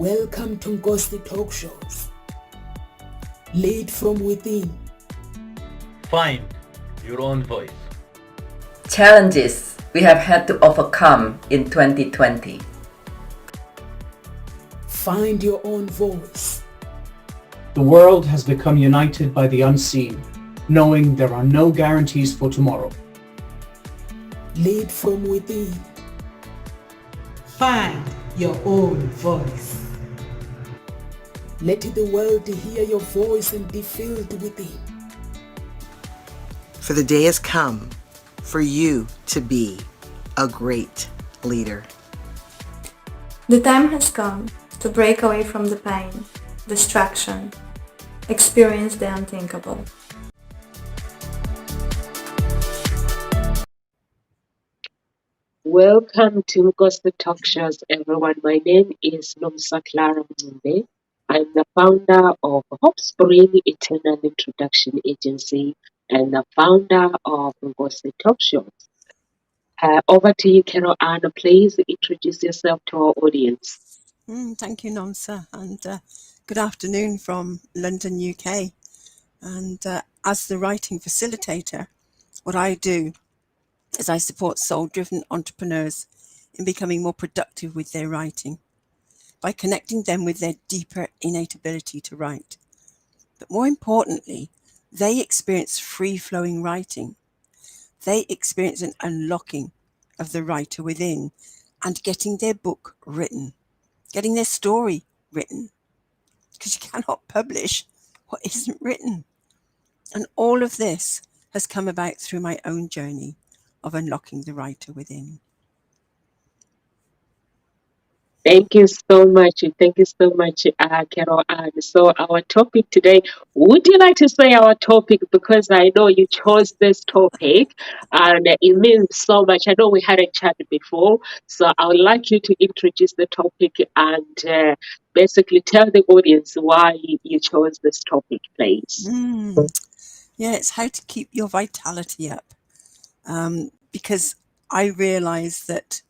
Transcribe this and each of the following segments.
Welcome to Ngosi Talk Shows. Lead from within. Find your own voice. Challenges we have had to overcome in 2020. Find your own voice. The world has become united by the unseen, knowing there are no guarantees for tomorrow. Lead from within. Find your own voice. Let the world hear your voice and be filled within. For the day has come for you to be a great leader. The time has come to break away from the pain, distraction, experience the unthinkable. Welcome to Ngosi Talk Shows, everyone. My name is Nomsa Clara Mumbe. I'm the founder of Hope Spring Eternal Introduction Agency and the founder of Ngosi Talk Shows. Over to you, Carol Ann. Please introduce yourself to our audience. Thank you, Nomsa, and good afternoon from London, UK. And as the writing facilitator, what I do is I support soul-driven entrepreneurs in becoming more productive with their writing by connecting them with their deeper innate ability to write. But more importantly, they experience free-flowing writing. They experience an unlocking of the writer within and getting their book written, getting their story written, because you cannot publish what isn't written. And all of this has come about through my own journey of unlocking the writer within. Thank you so much. Thank you so much, Carol Ann. So our topic today, would you like to say our topic? Because I know you chose this topic and it means so much. I know we had a chat before, so I would like you to introduce the topic and basically tell the audience why you chose this topic, please. Yeah, it's how to keep your vitality up. Because I realized that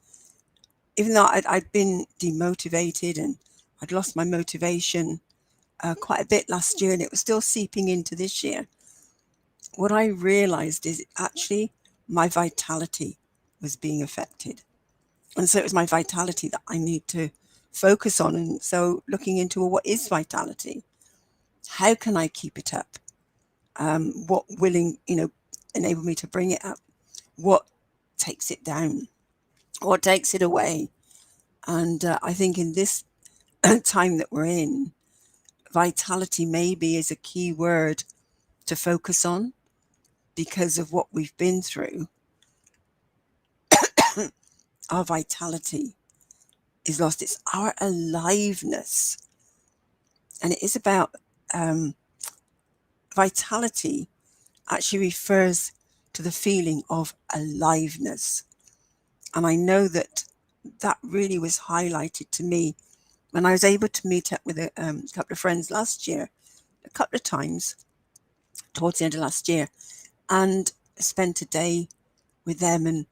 even though I'd been demotivated and I'd lost my motivation quite a bit last year and it was still seeping into this year, what I realized is actually my vitality was being affected. And so it was my vitality that I need to focus on. And so looking into, well, what is vitality? How can I keep it up? What will enable me to bring it up? What takes it down? What takes it away? And I think in this time that we're in, vitality maybe is a key word to focus on because of what we've been through. Our vitality is lost. It's our aliveness. And it is about vitality actually refers to the feeling of aliveness. And I know that really was highlighted to me when I was able to meet up with a couple of friends last year, a couple of times towards the end of last year, and spent a day with them. And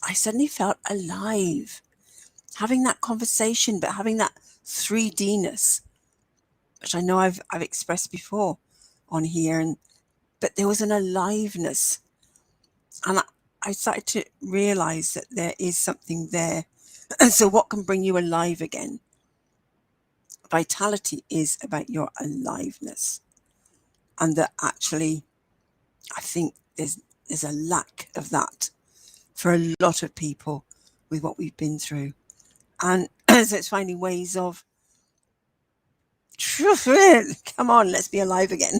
I suddenly felt alive, having that conversation, but having that 3D-ness, which I know I've expressed before on here. But there was an aliveness. And I started to realize that there is something there. And so what can bring you alive again? Vitality is about your aliveness. And that actually, I think there's a lack of that for a lot of people with what we've been through. And so it's finding ways of, come on, let's be alive again.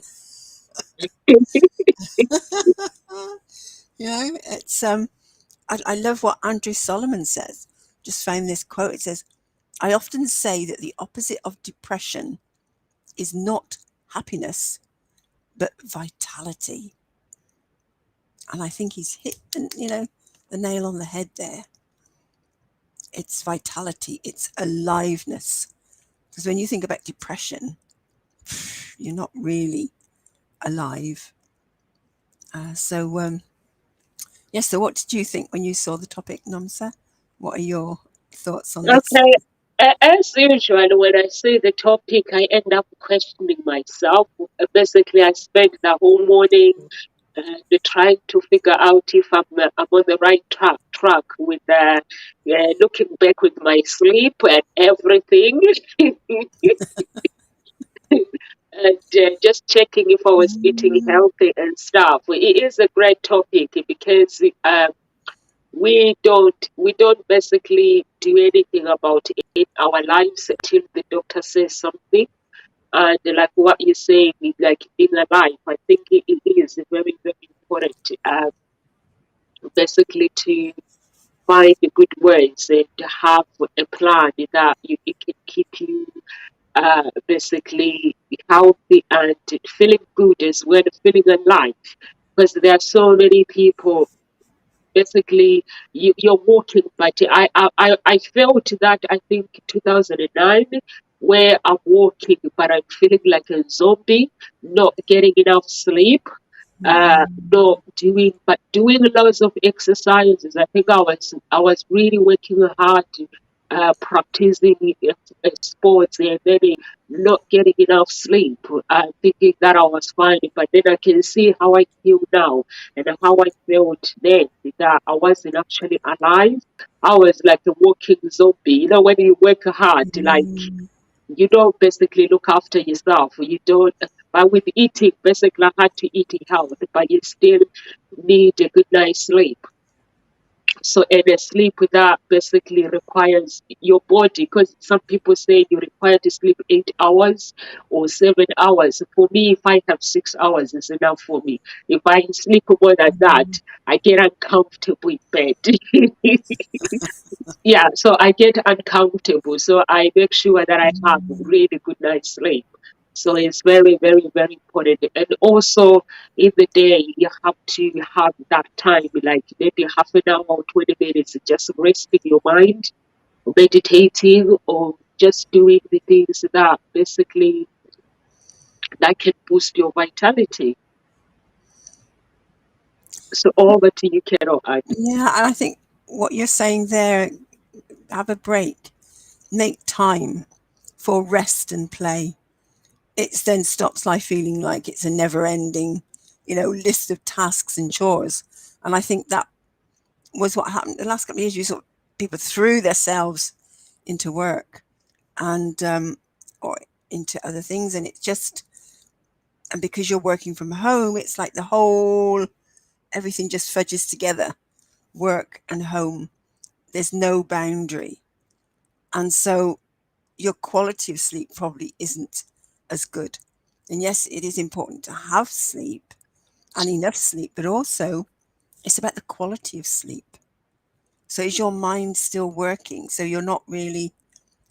It's I love what Andrew Solomon says. Just found this quote. It says, I often say that the opposite of depression is not happiness, but vitality. And I think he's hit the nail on the head there. It's vitality, it's aliveness. Because when you think about depression, you're not really alive. So what did you think when you saw the topic, Nomsa? What are your thoughts on this? Okay, As usual, when I say the topic, I end up questioning myself. Basically, I spend the whole morning trying to figure out if I'm on the right track with looking back with my sleep and everything, and just checking if I was eating healthy and stuff. It is a great topic because we don't basically do anything about it in our lives until the doctor says something. And like what you say, like in a life, I think it is very, very important, basically to find good words and have a plan that it can keep you basically healthy and feeling good as well, feeling alive. Because there are so many people basically you're walking, but I felt that I think 2009 where I'm walking but I'm feeling like a zombie, not getting enough sleep, not doing lots of exercises. I think I was really working hard, practicing sports, and then not getting enough sleep. Thinking that I was fine, but then I can see how I feel now and how I felt then. That I wasn't actually alive. I was like a walking zombie. You know, when you work hard, like you don't basically look after yourself. You don't. But with eating, basically, I had to eat health, but you still need a good night's sleep. So, and a sleep that basically requires your body, because some people say you require to sleep 8 hours or 7 hours. For me, if I have 6 hours, is enough for me. If I sleep more than that, I get uncomfortable in bed. Yeah, so I get uncomfortable. So I make sure that I have really good night's sleep. So it's very, very, very important. And also in the day, you have to have that time, like maybe half an hour or 20 minutes, just resting your mind, meditating, or just doing the things that basically that can boost your vitality. So over to you, Carol. Yeah, and I think what you're saying there, have a break, make time for rest and play. It then stops life feeling like it's a never ending, list of tasks and chores. And I think that was what happened the last couple of years. You saw people threw themselves into work and or into other things, and and because you're working from home, it's like everything just fudges together, work and home. There's no boundary, and so your quality of sleep probably isn't as good. And yes, it is important to have sleep and enough sleep, but also it's about the quality of sleep. So is your mind still working? So you're not really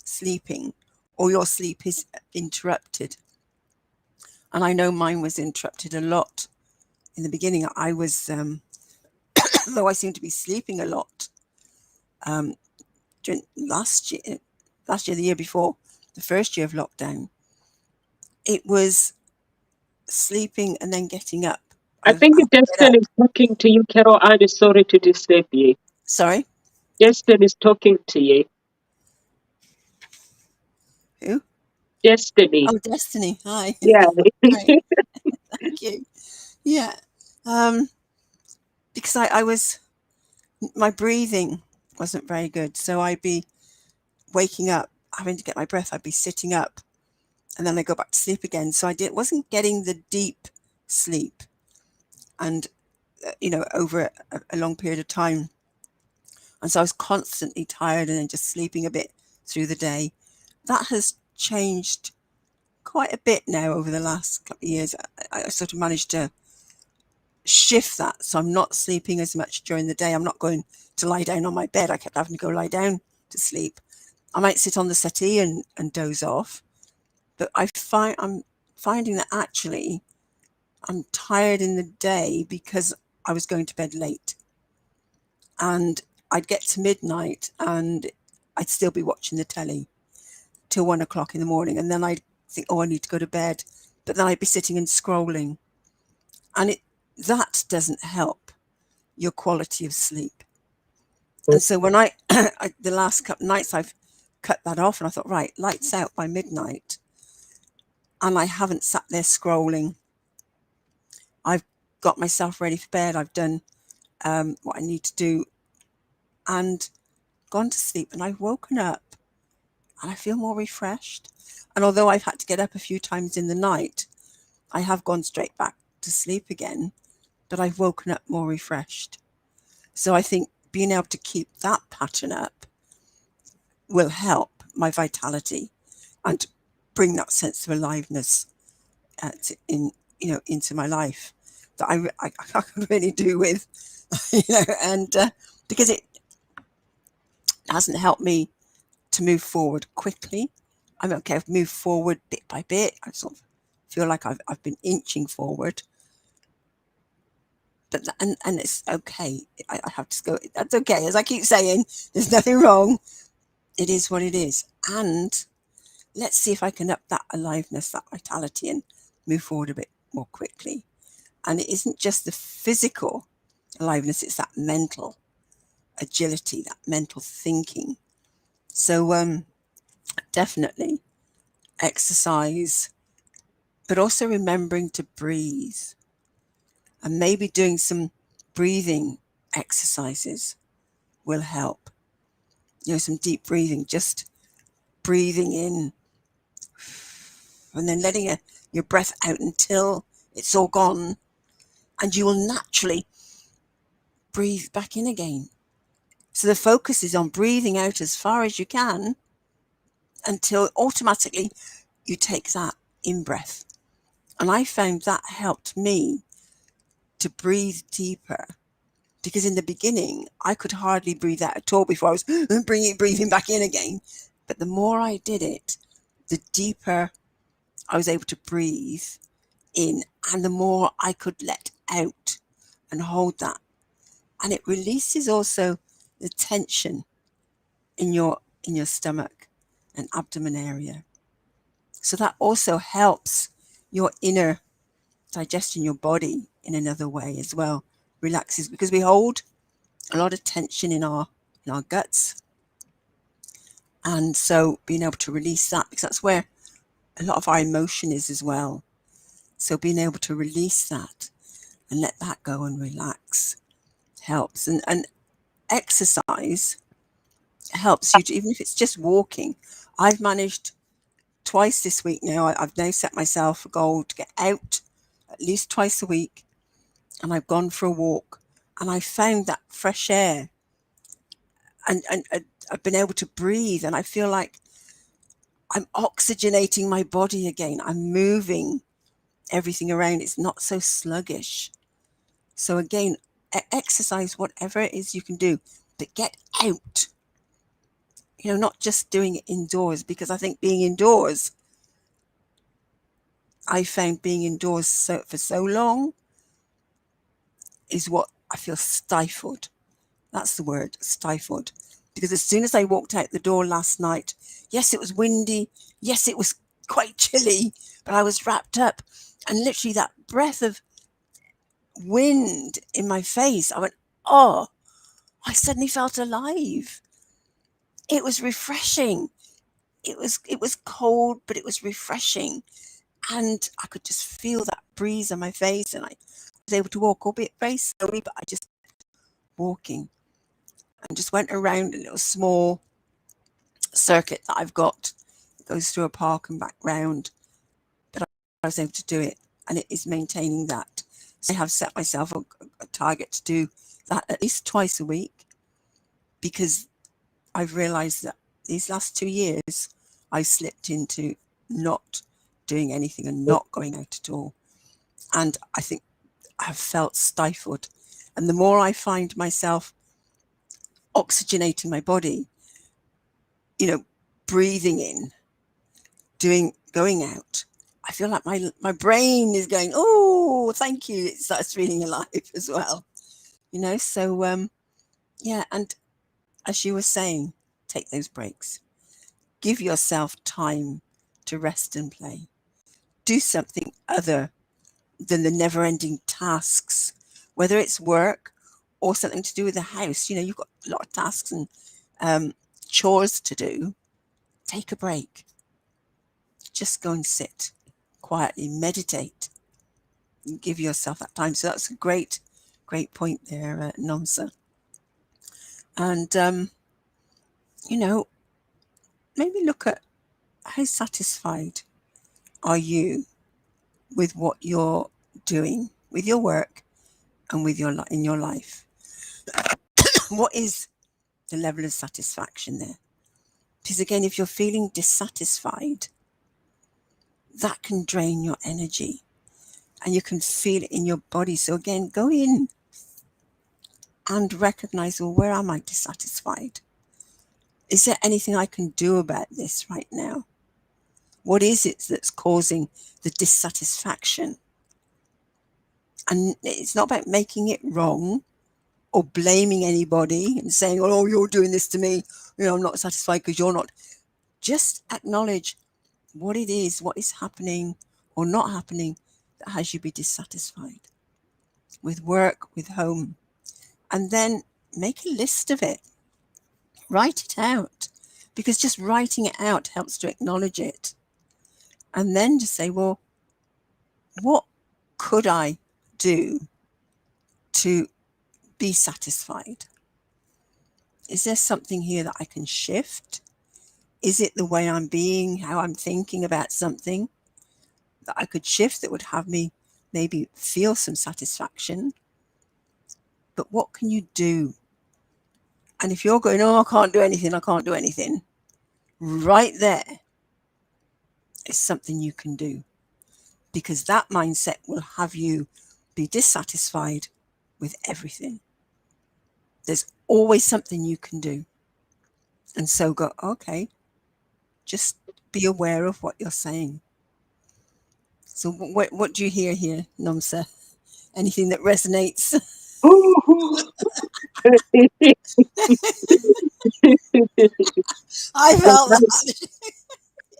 sleeping, or your sleep is interrupted. And I know mine was interrupted a lot in the beginning. I was, though I seemed to be sleeping a lot during last year, the year before, the first year of lockdown, it was sleeping and then getting up. I think Justin is talking to you, Carol. I'm sorry to disturb you. Sorry? Justin is talking to you. Who? Destiny. Oh, Destiny. Hi. Yeah. Hi. Thank you. Yeah. Because my breathing wasn't very good. So I'd be waking up, having to get my breath. I'd be sitting up and then I go back to sleep again. So wasn't getting the deep sleep and, over a long period of time. And so I was constantly tired and then just sleeping a bit through the day. That has changed quite a bit now over the last couple of years. I sort of managed to shift that. So I'm not sleeping as much during the day. I'm not going to lie down on my bed. I kept having to go lie down to sleep. I might sit on the settee and doze off. But I'm finding that actually I'm tired in the day because I was going to bed late. And I'd get to midnight and I'd still be watching the telly till 1 o'clock in the morning. And then I'd think, oh, I need to go to bed. But then I'd be sitting and scrolling. And that doesn't help your quality of sleep. And so when the last couple of nights I've cut that off and I thought, right, lights out by midnight. And I haven't sat there scrolling. I've got myself ready for bed. I've done what I need to do and gone to sleep, and I've woken up and I feel more refreshed. And although I've had to get up a few times in the night, I have gone straight back to sleep again, but I've woken up more refreshed. So I think being able to keep that pattern up will help my vitality and bring that sense of aliveness into my life that I could really do with, and because it hasn't helped me to move forward quickly. I'm okay. I've moved forward bit by bit. I sort of feel like I've been inching forward, but and it's okay. I have to go. That's okay. As I keep saying, there's nothing wrong. It is what it is, and let's see if I can up that aliveness, that vitality, and move forward a bit more quickly. And it isn't just the physical aliveness; it's that mental agility, that mental thinking. So definitely exercise, but also remembering to breathe, and maybe doing some breathing exercises will help. Some deep breathing, just breathing in and then letting your breath out until it's all gone, and you will naturally breathe back in again. So the focus is on breathing out as far as you can until automatically you take that in breath. And I found that helped me to breathe deeper, because in the beginning I could hardly breathe out at all before I was breathing back in again. But the more I did it, the deeper I was able to breathe in, and the more I could let out and hold that. And it releases also the tension in your stomach and abdomen area. So that also helps your inner digestion, your body in another way as well. Relaxes, because we hold a lot of tension in our guts. And so being able to release that, because that's where a lot of our emotion is as well. So being able to release that and let that go and relax helps. And exercise helps you to, even if it's just walking. I've managed twice this week now. I've now set myself a goal to get out at least twice a week, and I've gone for a walk, and I found that fresh air, and I've been able to breathe, and I feel like I'm oxygenating my body again. I'm moving everything around. It's not so sluggish. So again, exercise, whatever it is you can do, but get out. Not just doing it indoors, because I think being indoors, I found being indoors for so long is what I feel stifled. That's the word, stifled. Because as soon as I walked out the door last night, yes, it was windy. Yes, it was quite chilly, but I was wrapped up. And literally that breath of wind in my face, I went, oh, I suddenly felt alive. It was refreshing. It was cold, but it was refreshing. And I could just feel that breeze on my face, and I was able to walk, albeit very slowly, but I just kept walking and just went around a little small circuit that I've got. It goes through a park and back round, but I was able to do it, and it is maintaining that. So I have set myself a target to do that at least twice a week, because I've realized that these last 2 years I slipped into not doing anything and not going out at all. And I think I've felt stifled. And the more I find myself oxygenating my body, breathing in, going out, I feel like my brain is going, oh, thank you. It starts feeling alive as well. So yeah. And as you were saying, take those breaks. Give yourself time to rest and play. Do something other than the never-ending tasks, whether it's work or something to do with the house. You've got a lot of tasks and chores to do. take a break. Just go and sit quietly, meditate, and give yourself that time. So that's a great point there, Nomsa. And, maybe look at how satisfied are you with what you're doing, with your work and with in your life. What is the level of satisfaction there? Because again, if you're feeling dissatisfied, that can drain your energy and you can feel it in your body. So again, go in and recognize, well, where am I dissatisfied? Is there anything I can do about this right now? What is it that's causing the dissatisfaction? And it's not about making it wrong or blaming anybody and saying, oh, you're doing this to me. I'm not satisfied because you're not. Just acknowledge what it is, what is happening or not happening that has you be dissatisfied with work, with home. And then make a list of it. Write it out, because just writing it out helps to acknowledge it. And then just say, well, what could I do to be satisfied? Is there something here that I can shift? Is it the way I'm being, how I'm thinking about something that I could shift that would have me maybe feel some satisfaction? But what can you do? And if you're going, oh, I can't do anything, right there is something you can do, because that mindset will have you be dissatisfied with everything. There's always something you can do. And so go, okay, just be aware of what you're saying. So what do you hear here, Nomsa? Anything that resonates? I felt that.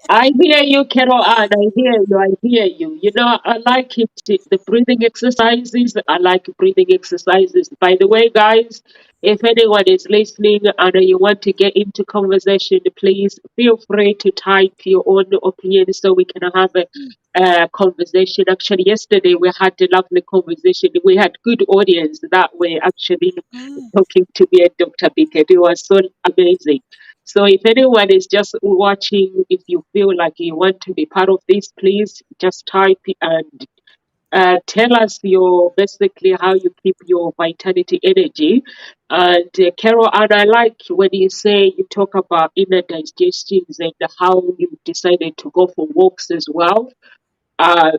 I hear you, Carol Ann. I hear you. I like it. The breathing exercises. I like breathing exercises. By the way, guys, if anyone is listening and you want to get into conversation, please feel free to type your own opinion so we can have a conversation. Actually, yesterday we had a lovely conversation. We had good audience that were actually talking to me and Dr. Bickett. It was so amazing. So if anyone is just watching, if you feel like you want to be part of this, please just type and tell us basically how you keep your vitality energy. And Carol, and I like when you talk about inner digestions and how you decided to go for walks as well. Uh,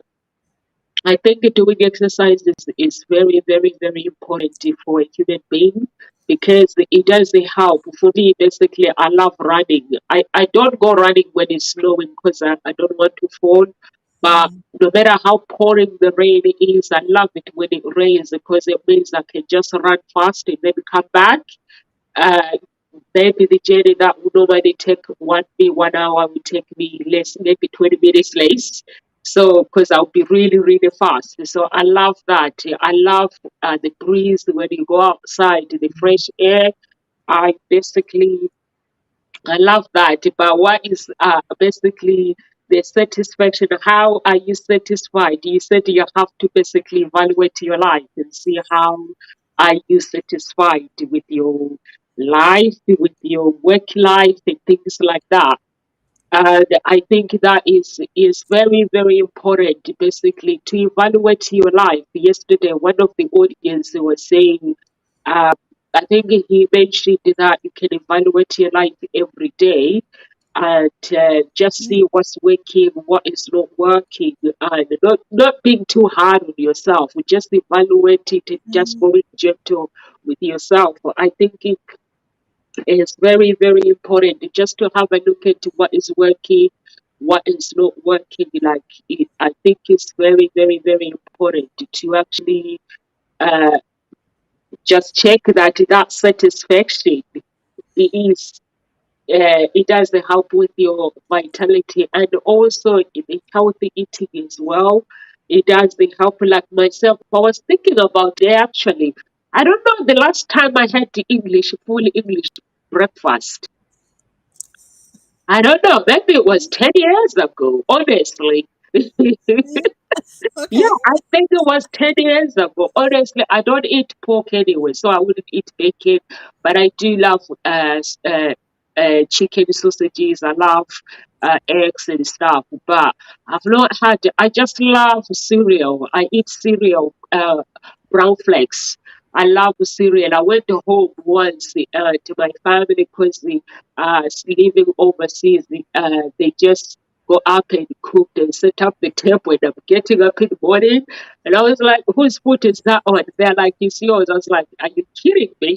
I think doing exercise is very, very, very important for a human being, because it does help. For me, basically, I love running. I don't go running when it's snowing because I don't want to fall. But no matter how pouring the rain is, I love it when it rains, because it means I can just run fast and then come back. Uh, Maybe the journey that would normally take 1 hour will take me less, maybe 20 minutes less. So, because I'll be really, really fast. So I love that. I love the breeze when you go outside, the fresh air. I love that. But what is basically the satisfaction? How are you satisfied? You said you have to basically evaluate your life and see how are you satisfied with your life, with your work life, and things like that. And I think that is very, very important, basically, to evaluate your life. Yesterday, one of the audience was saying, uh, I think he mentioned that you can evaluate your life every day and just see what's working, what is not working, and not being too hard on yourself. Just evaluate it and just going gentle with yourself. I think it's very, very important just to have a look at what is working, what is not working. I think it's very, very, very important to actually uh, just check that satisfaction is. It does help with your vitality, and also in healthy eating as well. It does help. Like myself, I was thinking about it actually. I don't know the last time I had the full English breakfast. I don't know. Maybe it was 10 years ago, honestly. Yeah, Okay. I think it was 10 years ago. Honestly, I don't eat pork anyway, so I wouldn't eat bacon. But I do love chicken sausages. I love eggs and stuff. But I've not had, I just love cereal. I eat cereal, brown flakes. I love cereal. I went home once to my family because living overseas, they just go up and cook and set up the table and I'm getting up in the morning and I was like, whose food is that on? They're like, it's yours. I was like, are you kidding me?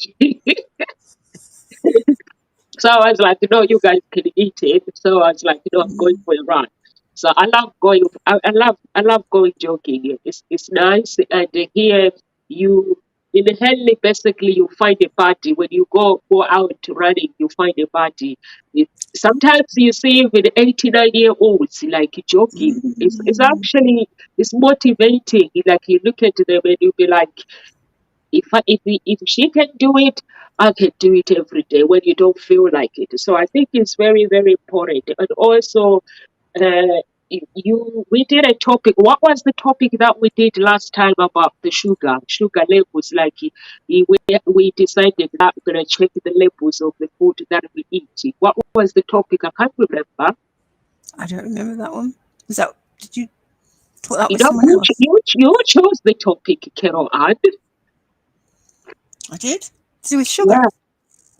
So I was like, no, you guys can eat it. So I was like, I'm going for a run. So I love going. I love going jogging. It's nice. And here you in Henley, basically you find a body when you go out running. You find a body. Sometimes you see even 89-year-olds like jogging. It's actually it's motivating. Like you look at them and you be like, if she can do it, I can do it every day when you don't feel like it. So I think it's very, very important. And also, we did a topic. What was the topic that we did last time about the sugar labels? Like we decided that we're gonna check the labels of the food that we eat. What was the topic? I can't remember. I don't remember that one. Did you talk that You with know, someone else? you chose the topic, Carol Ann. I did. To do with sugar. Yeah.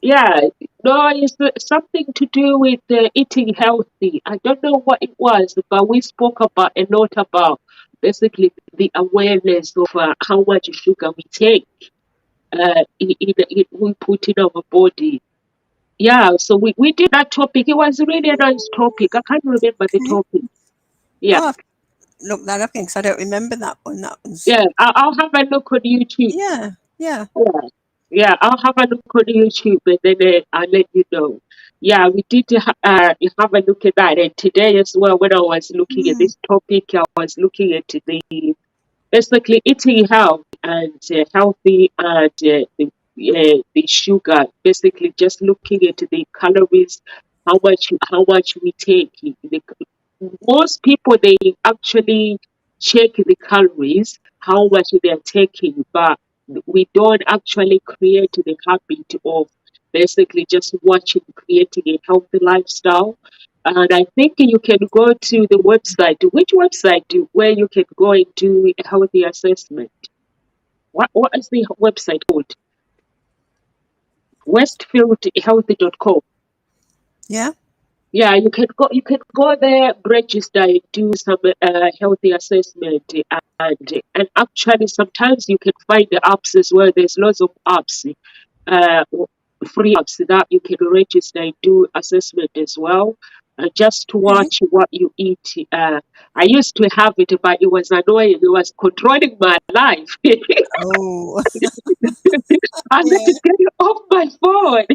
Yeah, no, it's something to do with eating healthy. I don't know what it was, but we spoke about a lot about basically the awareness of how much sugar we take, we put in our body. Yeah, so we did that topic. It was really a nice topic. I can't remember the Okay. topic. Yeah, I'll have to look that up again because I don't remember that one. That one's yeah, I'll have a look on YouTube. yeah, yeah. Yeah, yeah, I'll have a look on YouTube and then I'll let you know. Yeah, we did have a look at that. And today as well, when I was looking at Mm, this topic, I was looking at the basically eating health and healthy and the sugar. Basically, just looking at the calories, how much we take. Most people they actually check the calories, how much they are taking, but we don't actually create the habit of basically just watching, creating a healthy lifestyle. And I think you can go to the website. Which website where you can go and do a healthy assessment? What is the website called? Westfieldhealthy.com. yeah. Yeah, you can go there, register, and do some healthy assessment, and actually sometimes you can find the apps as well. There's lots of apps, uh, free apps that you can register and do assessment as well. Just to Okay. watch what you eat. I used to have it, but it was annoying. It was controlling my life. Oh, I had yeah, to get it off my phone.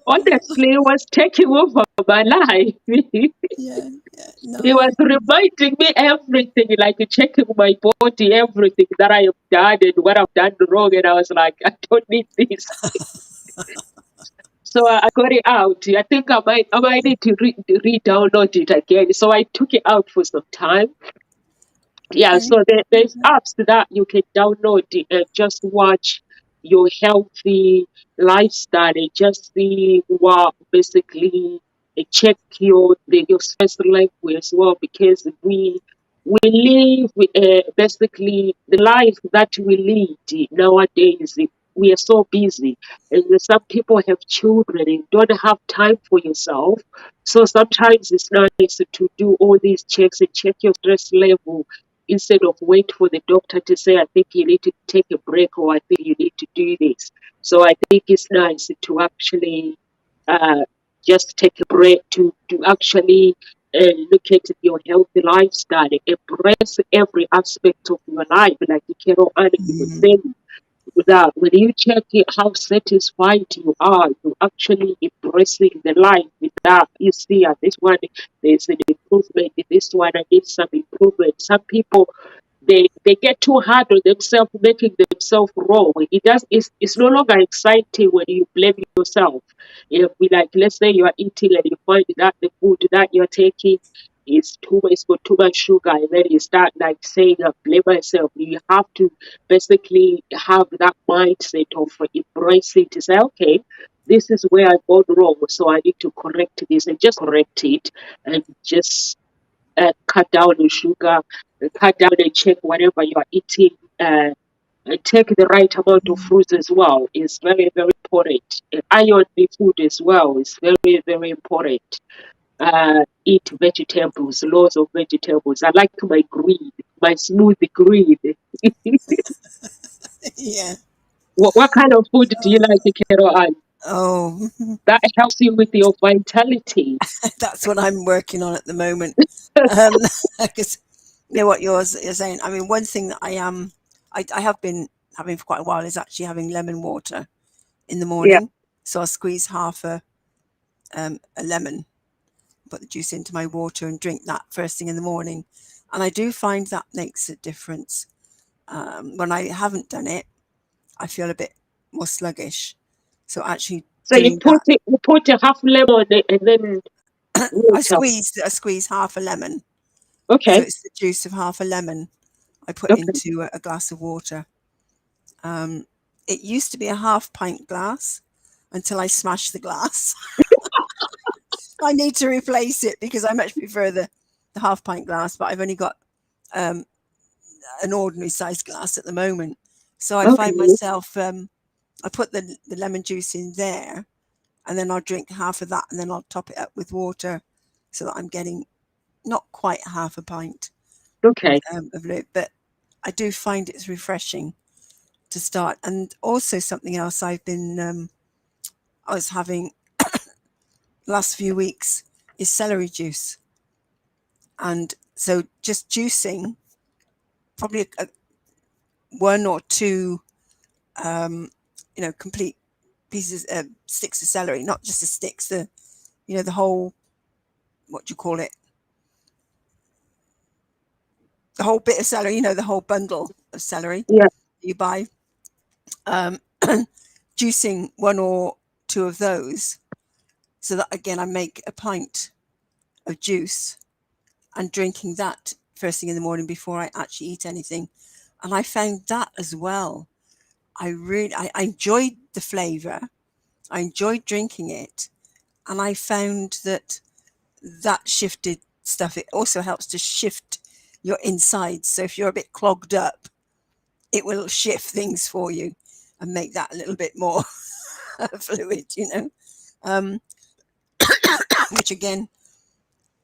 Honestly, it was taking over my life. yeah, yeah. No, He was reminding me everything, like checking my body, everything that I have done and what I've done wrong. And I was like, I don't need this. So I got it out. I think I might need to re-download it again. So I took it out for some time. Yeah, okay. so there's apps that you can download and just watch your healthy lifestyle and just see what basically check your stress level as well because we live basically the life that we lead nowadays. We are so busy, and some people have children and don't have time for yourself. So sometimes it's nice to do all these checks and check your stress level instead of wait for the doctor to say, I think you need to take a break or I think you need to do this. So I think it's nice to actually uh, just take a break to actually look at your healthy lifestyle, embrace every aspect of your life, like Kero Anne was Mm, saying. That when you check it, how satisfied you are, you actually embracing the life with that. You see, this one, there's an improvement. In this one, I need some improvement. Some people they get too hard on themselves, making themselves wrong. It's no longer exciting when you blame yourself. If we, like, let's say you are eating and you find that the food that you're taking it's got too much sugar, and then you start like saying I blame myself. You have to basically have that mindset of embracing to say, okay, this is where I've gone wrong, so I need to correct this, and just correct it, and just cut down on sugar, cut down and check whatever you are eating, and take the right amount of fruits as well. Is very, very important. Iron in food as well is very, very important. Eat vegetables, loads of vegetables. I like my smoothie green. Yeah. What kind of food do you like, Carol Ann? Oh, That helps you with your vitality. that's what I'm working on at the moment. Because you know what you're saying. I mean, one thing that I have been having for quite a while is actually having lemon water in the Yeah. morning. So I'll squeeze half a lemon, put the juice into my water, and drink that first thing in the morning. And I do find that makes a difference. When I haven't done it, I feel a bit more sluggish. So actually So doing that, you put a half lemon and then I water. squeeze half a lemon. So Okay. it's the juice of half a lemon I put Okay. into a glass of water. It used to be a half pint glass until I smashed the glass. I need to replace it because I much prefer the half pint glass, but I've only got an ordinary sized glass at the moment. So I find Okay. myself, I put the lemon juice in there, and then I'll drink half of that, and then I'll top it up with water so that I'm getting not quite half a pint Okay. of it, but I do find it's refreshing to start. And also something else I was having last few weeks is celery juice. And so just juicing probably one or two, complete pieces, sticks of celery, not just the sticks, the whole, what do you call it? The whole bit of celery, the whole bundle of celery Yeah. you buy. Juicing one or two of those, so that again I make a pint of juice and drinking that first thing in the morning before I actually eat anything. And I found that as well. I enjoyed the flavor. I enjoyed drinking it. And I found that shifted stuff. It also helps to shift your insides. So if you're a bit clogged up, it will shift things for you and make that a little bit more fluid, which again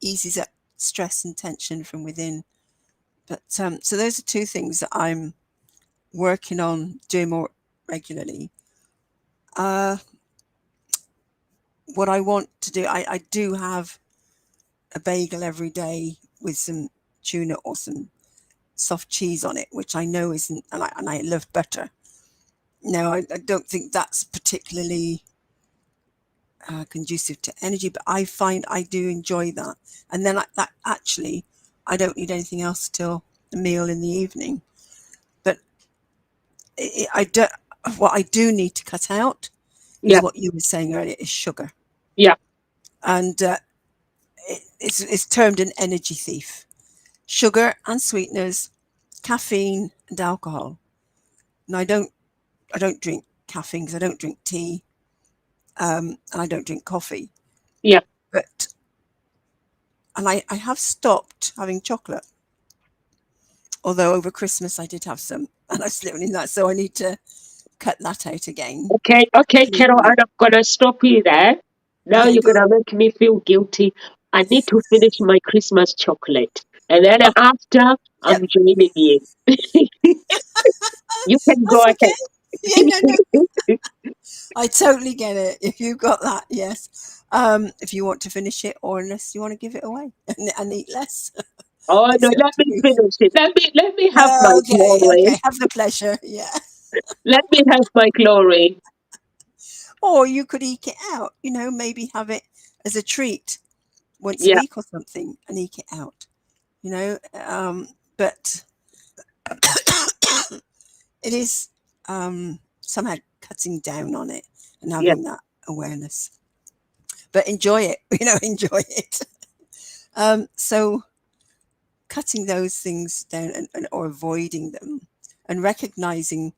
eases up stress and tension from within. But so those are two things that I'm working on doing more regularly. What I want to do, I do have a bagel every day with some tuna or some soft cheese on it, which I know isn't, and I love butter. No, I don't think that's particularly conducive to energy, but I find I do enjoy that. And then that actually, I don't need anything else till the meal in the evening. But what I do need to cut out is Yeah. what you were saying earlier, is sugar. Yeah. And it's termed an energy thief. Sugar and sweeteners, caffeine and alcohol. And I don't drink caffeine because I don't drink tea, and I don't drink coffee. Yeah. And I have stopped having chocolate. Although over Christmas I did have some, and I slipped in that, so I need to cut that out again. Okay, Carol, I'm gonna stop you there. Now Yeah, you're go. gonna make me feel guilty. I need to finish my Christmas chocolate, and then after Yeah. I'm joining you. You can go That's okay. ahead. Yeah, no. I totally get it. If you've got that, yes. If you want to finish it, or unless you want to give it away and eat less. Oh It's no, up let to me you. finish it. Let me have my Okay. glory. Have the pleasure. Yeah. Let me have my glory. Or you could eke it out. Maybe have it as a treat once a Yeah. week or something, and eke it out. But it is somehow cutting down on it and Yeah. having that awareness. But enjoy it, enjoy it. So cutting those things down or avoiding them and recognizing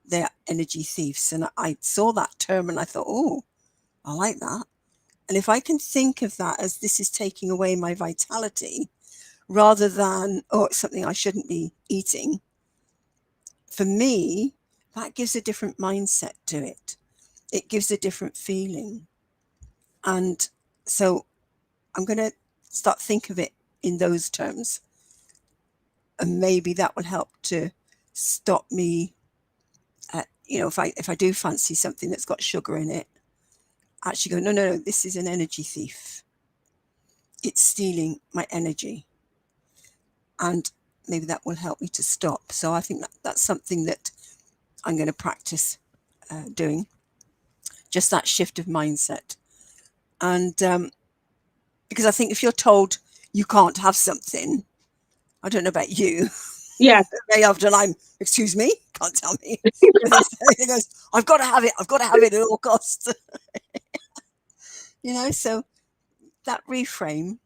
they're energy thieves. And I saw that term and I thought, oh, I like that. And if I can think of that as this is taking away my vitality rather than, oh, it's something I shouldn't be eating, for me, that gives a different mindset to it. It gives a different feeling. And so I'm going to start thinking of it in those terms. And maybe that will help to stop me, if I do fancy something that's got sugar in it, actually go, no, this is an energy thief. It's stealing my energy. And maybe that will help me to stop. So I think that's something that I'm going to practice doing, just that shift of mindset. And because I think if you're told you can't have something, I don't know about you, Yeah. very often excuse me, can't tell me. It goes, I've got to have it at all costs. So that reframe,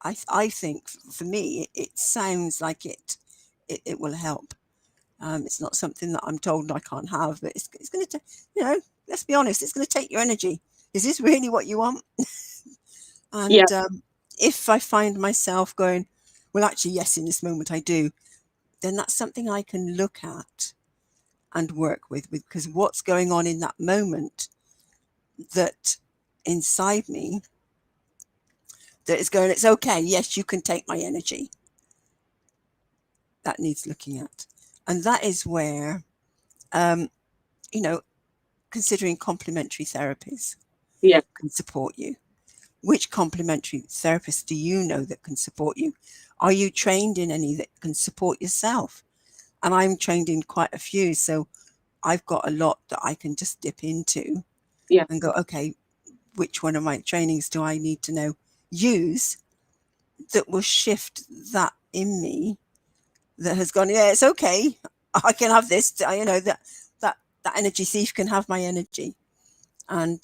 I think for me, it sounds like it will help. It's not something that I'm told I can't have, but it's going to, let's be honest, it's going to take your energy. Is this really what you want? And Yeah. If I find myself going, well, actually, yes, in this moment I do, then that's something I can look at and work with because what's going on in that moment that inside me that is going, it's okay, yes, you can take my energy. That needs looking at. And that is where, considering complementary therapies Yeah. can support you. Which complementary therapists do you know that can support you? Are you trained in any that can support yourself? And I'm trained in quite a few. So I've got a lot that I can just dip into and go, okay, which one of my trainings do I need to know use that will shift that in me that has gone, yeah, it's okay, I can have this, that energy thief can have my energy and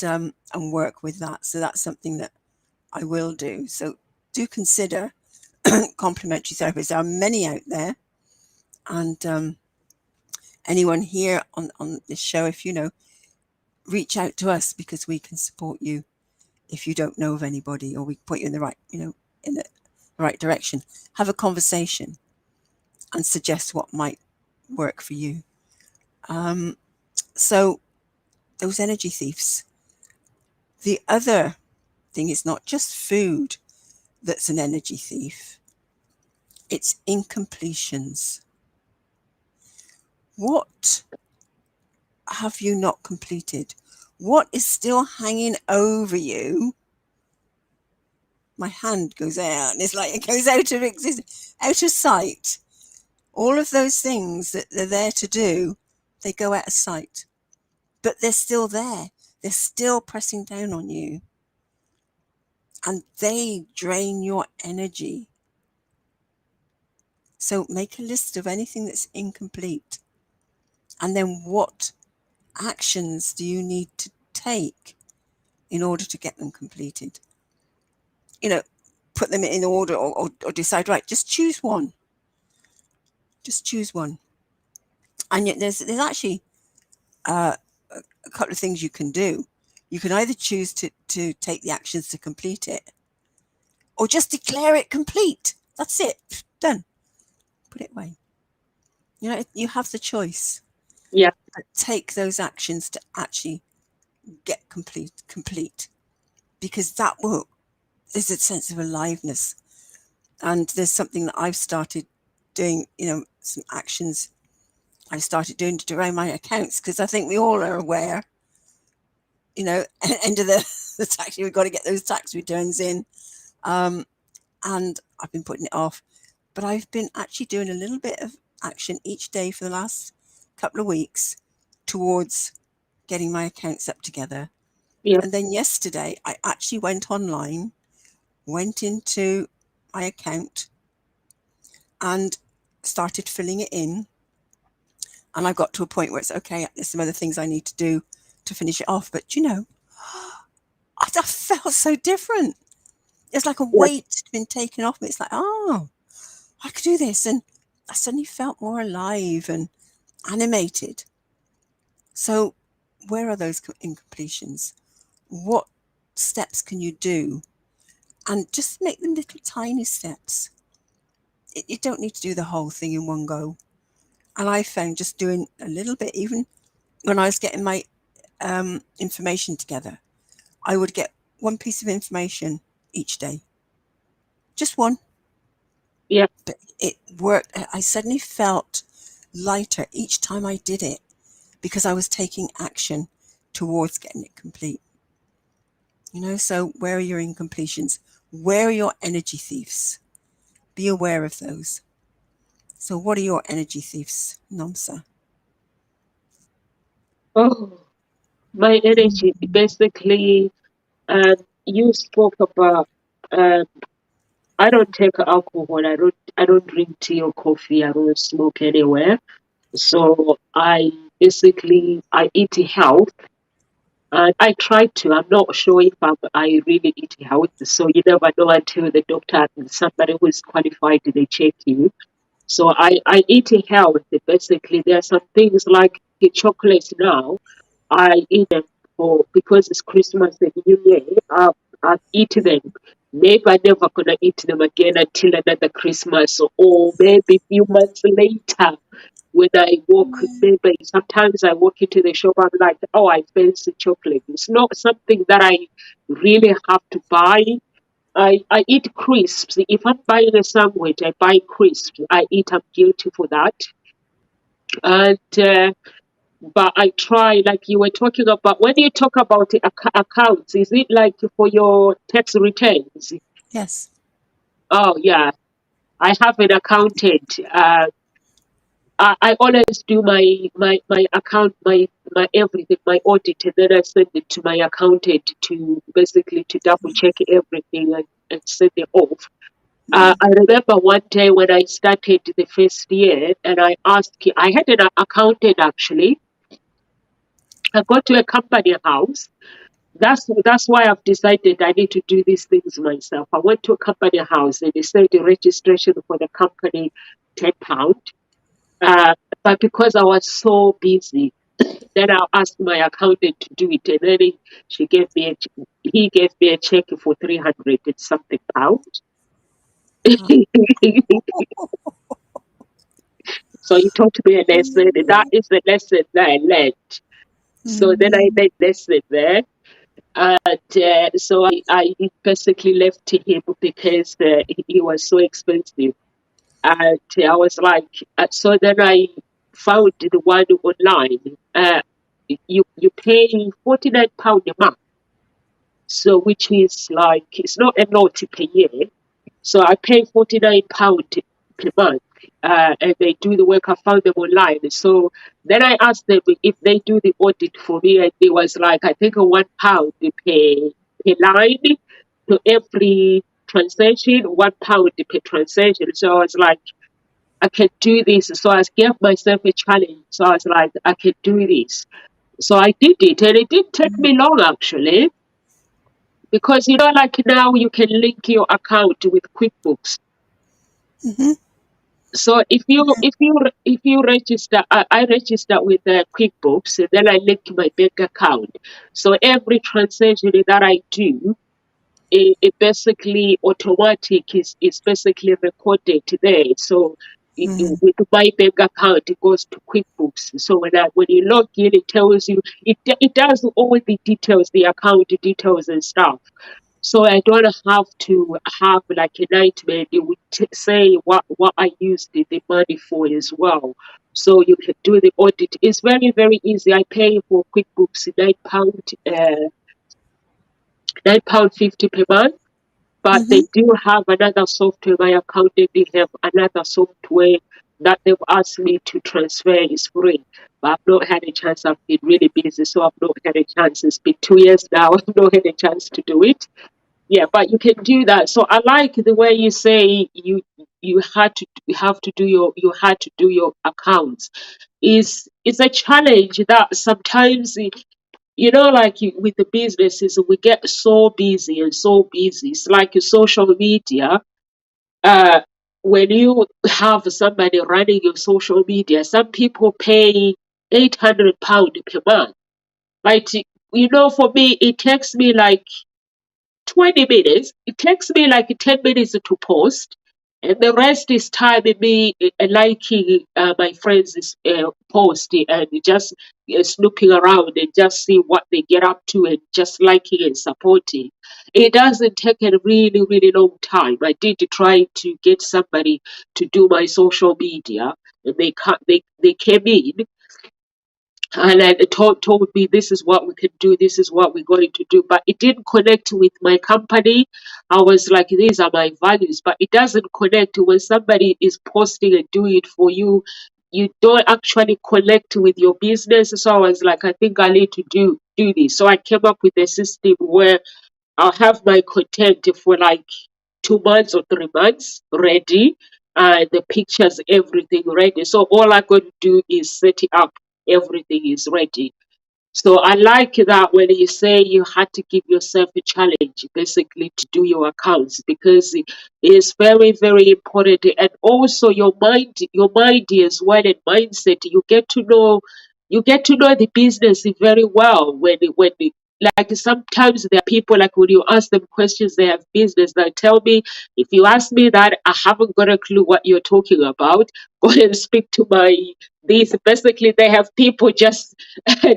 work with that. So that's something that I will do. So do consider complementary therapies. There are many out there, and anyone here on this show, if reach out to us because we can support you if you don't know of anybody, or we can put you in the right, in the right direction. Have a conversation and suggest what might work for you. So those energy thieves. The other thing is not just food that's an energy thief. It's incompletions. What have you not completed? What is still hanging over you? My hand goes out and it's like it goes out of existence, out of sight. All of those things that they're there to do, they go out of sight. But they're still there. They're still pressing down on you. And they drain your energy. So make a list of anything that's incomplete. And then what actions do you need to take in order to get them completed? Put them in order or decide, right, just choose one. Just choose one. And yet there's actually a couple of things you can do. You can either choose to take the actions to complete it or just declare it complete. That's it. Done. Put it away. You have the choice. Yeah. But take those actions to actually get complete, because that will, there's a sense of aliveness. And there's something that I've started doing, some actions I've started doing to around my accounts, because I think we all are aware, end of the tax year, we've got to get those tax returns in. And I've been putting it off. But I've been actually doing a little bit of action each day for the last couple of weeks towards getting my accounts up together. Yeah. And then yesterday, I actually went online, went into my account, and started filling it in, and I got to a point where it's okay, there's some other things I need to do to finish it off. But I felt so different. It's like a weight had been taken off me. It's like, oh, I could do this. And I suddenly felt more alive and animated. So where are those incompletions? What steps can you do? And just make them little tiny steps. You don't need to do the whole thing in one go. And I found just doing a little bit, even when I was getting my information together, I would get one piece of information each day. Just one. Yeah. But it worked. I suddenly felt lighter each time I did it because I was taking action towards getting it complete. So where are your incompletions? Where are your energy thieves? Be aware of those. So what are your energy thieves, Namsa? Oh, my energy, basically, you spoke about, I don't take alcohol. I don't drink tea or coffee. I don't smoke anywhere. So I eat health. And I try to. I'm not sure if I really eat health. So you never know until the doctor, somebody who is qualified, they check you. So I eat health. Basically, there are some things like the chocolates now. I eat them because it's Christmas and New Year. I've eaten them. Maybe I'm never gonna eat them again until another Christmas, or maybe a few months later. When I walk, maybe sometimes I walk into the shop, I'm like, oh, I fancy chocolate. It's not something that I really have to buy. I eat crisps. If I'm buying a sandwich, I buy crisps. I eat. I'm guilty for that. And but I try, like you were talking about, when you talk about the accounts, is it like for your tax returns? Yes. Oh, yeah. I have an accountant. I always do my account, my everything, my audit, and then I send it to my accountant to basically to double check everything and send it off. I remember one day when I started the first year, and I had an accountant actually. I got to a company house. That's why I've decided I need to do these things myself. I went to a company house and they said the registration for the company £10. But because I was so busy, then I asked my accountant to do it, and then he gave me a check for 300 and something pounds. So he taught me a lesson, and that is the lesson that I learned. So then I made lesson there, and so I basically left to him because he was so expensive. And I was like, so then I found the one online. You pay £49 a month, so which is like it's not a lot per year. So I pay £49 per month, and they do the work. I found them online. So then I asked them if they do the audit for me, and it was like I think £1 per line to every transaction, £1 per transaction. So I was like, I can do this. So I gave myself a challenge. So I was like, I can do this. So I did it, and it didn't take me long actually, because like now you can link your account with QuickBooks. So if you register, I register with QuickBooks, and then I link my bank account. So every transaction that I do, it basically automatic is basically recorded there. So with my bank account, it goes to QuickBooks. So when you log in, it tells you it does all the details, the account details and stuff. So I don't have to have like a nightmare. It would say what I used the money for as well. So you can do the audit. It's very, very easy. I pay for QuickBooks £9.50 per month. But they do have another software. My accountant, they have another software that they've asked me to transfer. Is free. But I've not had a chance. I've been really busy, so I've not had a chance. It's been 2 years now. I've not had a chance to do it. Yeah, but you can do that. So I like the way you say you had to do your accounts is a challenge that sometimes, like with the businesses, we get so busy and so busy. It's like social media. uh when you have somebody running your social media, some people pay £800 per month. Like, for me, it takes me like 20 minutes. It takes me like 10 minutes to post, and the rest is time in me liking my friends' post and just snooping around and just see what they get up to and just liking and supporting. It doesn't take a really, really long time. I did try to get somebody to do my social media, and they came in and told me this is what we can do, this is what we're going to do, but it didn't connect with my company. I was like, these are my values, but it doesn't connect when somebody is posting and doing it for you. You don't actually connect with your business. So I was like, I think I need to do this. So I came up with a system where I'll have my content for like 2 months or 3 months ready, and the pictures, everything ready. So all I got to do is set it up. Everything is ready. So I like that when you say you had to give yourself a challenge, basically, to do your accounts, because it is very, very important. And also your mind as well, and mindset. You get to know the business very well like sometimes there are people, like when you ask them questions, they have business. They tell me, if you ask me that, I haven't got a clue what you're talking about. Go and speak to my these. Basically, they have people just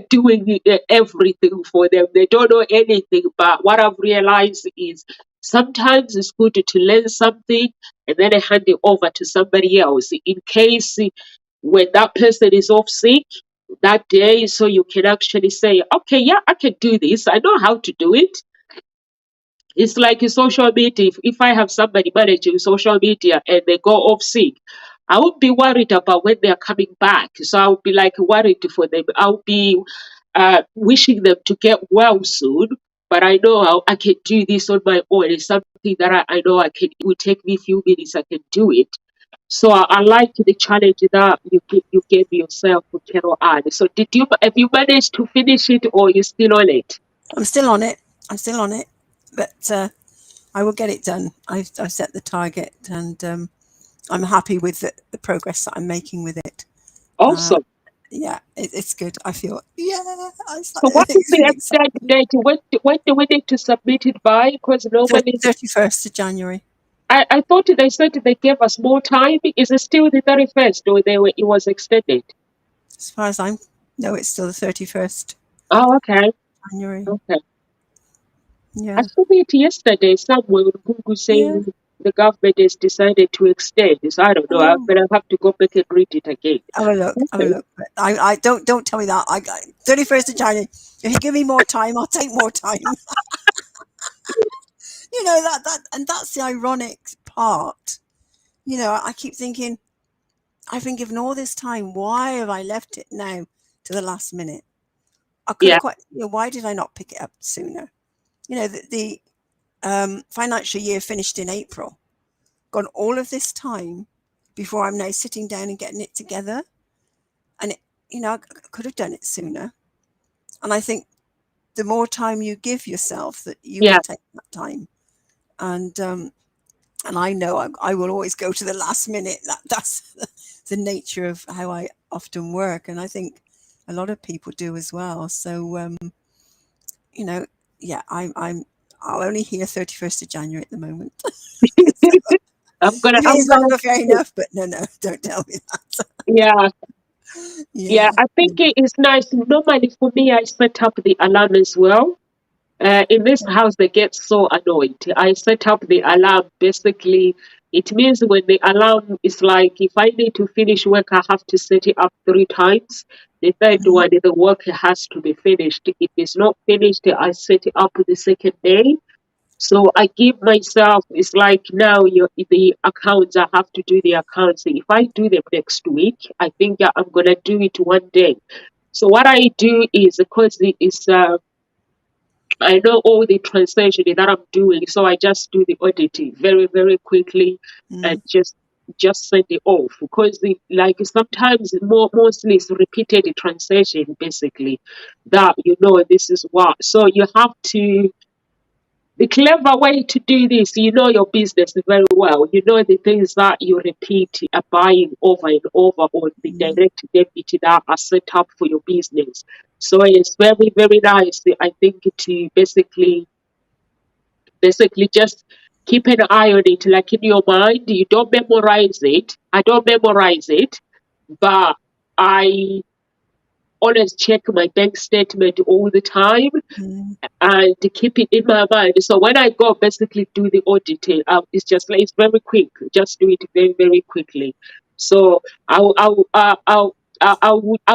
doing everything for them. They don't know anything. But what I've realized is sometimes it's good to learn something and then hand it over to somebody else in case when that person is off sick that day, so you can actually say, okay, yeah, I can do this. I know how to do it. It's like a social media. If I have somebody managing social media and they go off sick, I would be worried about when they're coming back. So I would be like worried for them. I would be wishing them to get well soon. But I know I can do this on my own. It's something that I know I can. It will take me a few minutes. I can do it. So I like the challenge that you gave yourself, Carol Ann. So have you managed to finish it, or you still on it? I'm still on it. But I will get it done. I've set the target, and I'm happy with the progress that I'm making with it. Awesome. Yeah, it's good. I feel, So what is it's the really exact exciting. date? When do we need to submit it by? Because normally 31st of January. I thought they said they gave us more time. Is it still the 31st, or it was extended? As far as I know, it's still the 31st Oh, okay. January. Okay. Yeah. I saw it yesterday somewhere on Google Yeah. saying the government has decided to extend. So I don't know. I'm Oh. gonna have to go back and read it again. Have a look. Have a Okay. look. But I don't tell me that. 31st of January. If you give me more time, I'll take more time. And that's the ironic part. I keep thinking, I've been given all this time. Why have I left it now to the last minute? I could Yeah. have why did I not pick it up sooner? The financial year finished in April. Gone all of this time before I'm now sitting down and getting it together. And I could have done it sooner. And I think the more time you give yourself, that you Yeah. will take that time. And I know I will always go to the last minute. That's the nature of how I often work, and I think a lot of people do as well. So yeah, I'll only hear 31st of January at the moment. I'm gonna. If it I'm is gonna. longer, fair enough. But no, don't tell me that. Yeah. Yeah. Yeah. I think it is nice. Normally for me, I set up the alarm as well. In this house, they get so annoyed. I set up the alarm. Basically, it means when the alarm is like, if I need to finish work, I have to set it up 3 times. The third one, the work has to be finished. If it's not finished, I set it up the second day. So I give myself, it's like now the accounts, I have to do the accounts. If I do them next week, I think I'm going to do it one day. So what I do is, because I know all the translation that I'm doing, so I just do the auditing very, very quickly and Mm. just just send it off, because like sometimes mostly it's repeated translation basically, that this is what. So you have to, the clever way to do this, your business very well. The things that you repeat are buying over and over, or the direct debit that are set up for your business. So it's very, very nice, I think, to basically just keep an eye on it, like in your mind. You don't memorize it. I don't memorize it, but I always check my bank statement all the time and to keep it in my mind. So when I go basically do the audit, it's just like, it's very quick. Just do it very, very quickly. So I'll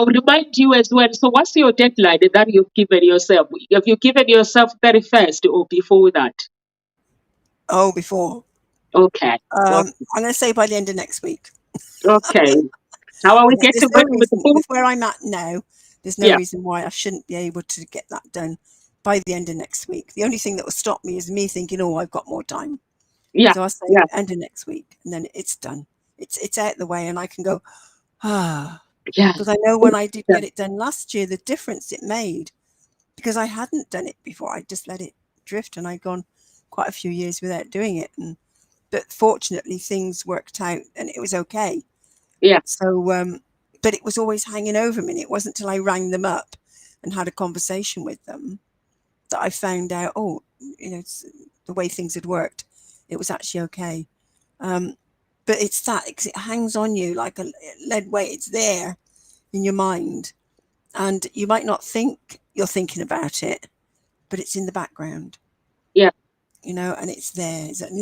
remind you as well. So what's your deadline that you've given yourself? Have you given yourself 31st or before that? Oh, before. Okay. I'm going to say by the end of next week. Okay. How are we There's getting no ready with the reason, book? with where I'm at now, there's no Yeah. reason why I shouldn't be able to get that done by the end of next week. The only thing that will stop me is me thinking, oh, I've got more time. Yeah. So I'll say Yeah. end of next week, and then it's done. It's out the way, and I can go, Yeah. because I know when I did Yeah. get it done last year, the difference it made, because I hadn't done it before. I just let it drift, and I'd gone quite a few years without doing it. But fortunately, things worked out, and it was okay. Yeah. So, but it was always hanging over me. And it wasn't till I rang them up and had a conversation with them that I found out, it's the way things had worked. It was actually okay. But it's that, because it hangs on you like a lead weight. It's there in your mind. And you might not think you're thinking about it, but it's in the background. Yeah. And it's there. It's like,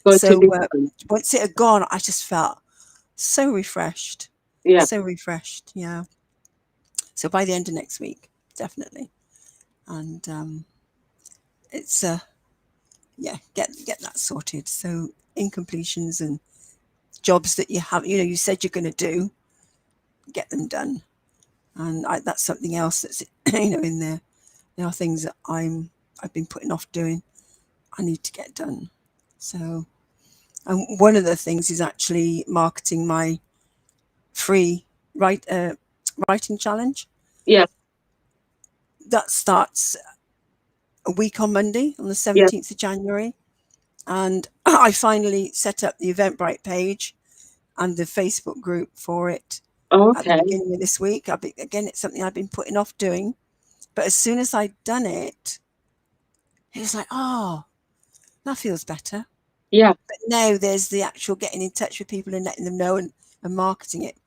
Go so to the once it had gone, I just felt so refreshed. Yeah. So refreshed. Yeah. So by the end of next week, definitely. And it's get that sorted. So incompletions and jobs that you have, you said you're going to do, get them done. And that's something else that's in there. There are things that I've been putting off doing. I need to get done. So, and one of the things is actually marketing my free writing challenge. Yeah. That starts a week on Monday, on the 17th of January. And I finally set up the Eventbrite page and the Facebook group for it at the beginning of this week. Again, it's something I've been putting off doing. But as soon as I'd done it, it was like, oh, that feels better. Yeah. But now there's the actual getting in touch with people and letting them know and marketing it.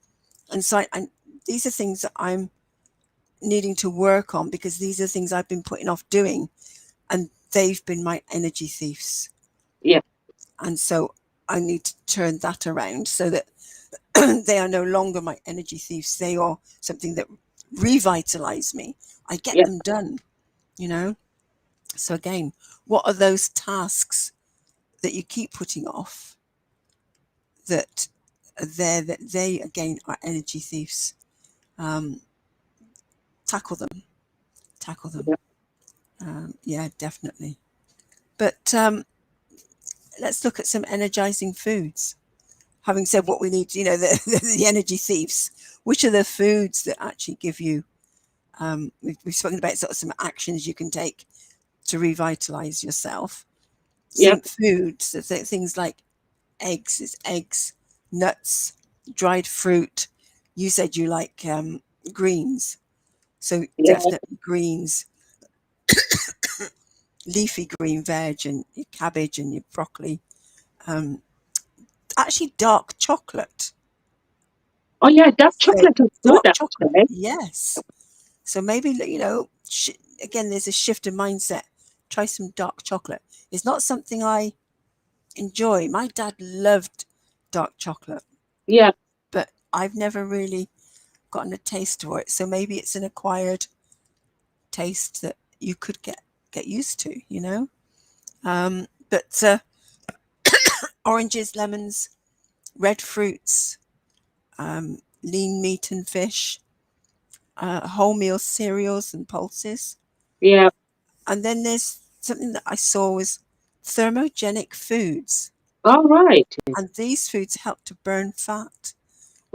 And so these are things that I'm needing to work on, because these are things I've been putting off doing, and they've been my energy thieves. Yeah. And so I need to turn that around so that they are no longer my energy thieves. They are something that revitalize me. I get them done, So again, what are those tasks that you keep putting off that are there, that they again are energy thieves? Tackle them. Yeah, definitely. But let's look at some energizing foods. Having said what we need, the energy thieves, which are the foods that actually give you, we've spoken about sort of some actions you can take to revitalize yourself. Some foods, things like eggs, nuts, dried fruit. You said you like greens. So definitely greens, leafy green veg, and your cabbage and your broccoli. Actually, dark chocolate. Oh yeah, dark chocolate is good. Dark chocolate, yes. So maybe, again, there's a shift in mindset. Try some dark chocolate. It's not something I enjoy. My dad loved dark chocolate. Yeah. But I've never really gotten a taste for it. So maybe it's an acquired taste that you could get used to, But oranges, lemons, red fruits, lean meat and fish, wholemeal cereals and pulses. Yeah. And then there's something that I saw was Thermogenic Foods. All right. And these foods help to burn fat.